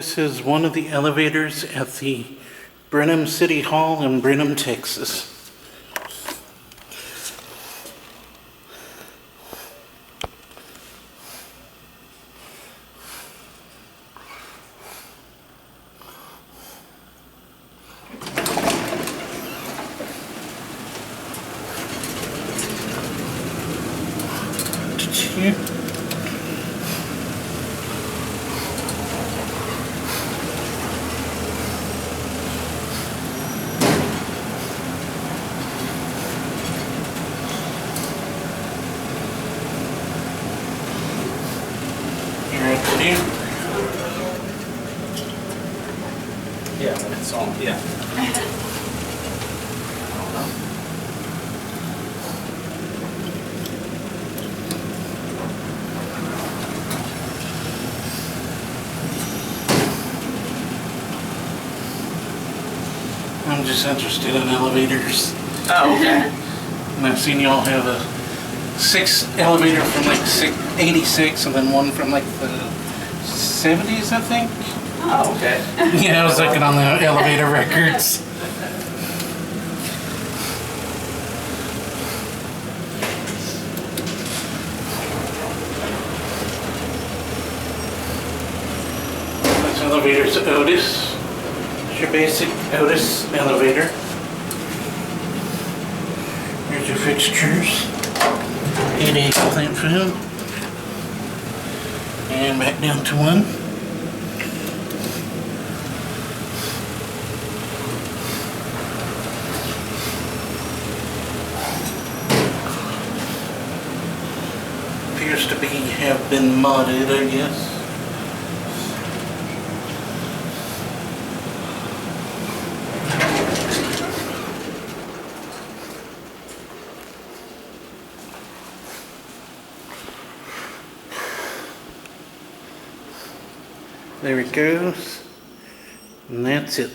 This is one of the elevators at the Brenham City Hall in Brenham, Texas. Yeah, when it's on, yeah. I'm just interested in elevators. Oh, okay. And I've seen y'all have a 6 elevator from like 86 and then one from like the 70s, I think. Oh, okay. Yeah, I was looking on the elevator records. This elevator's Otis. It's your basic Otis elevator. Here's your fixtures. 8/8 plant foam. And back down to 1. Appears to have been modded, I guess. There it goes, and that's it.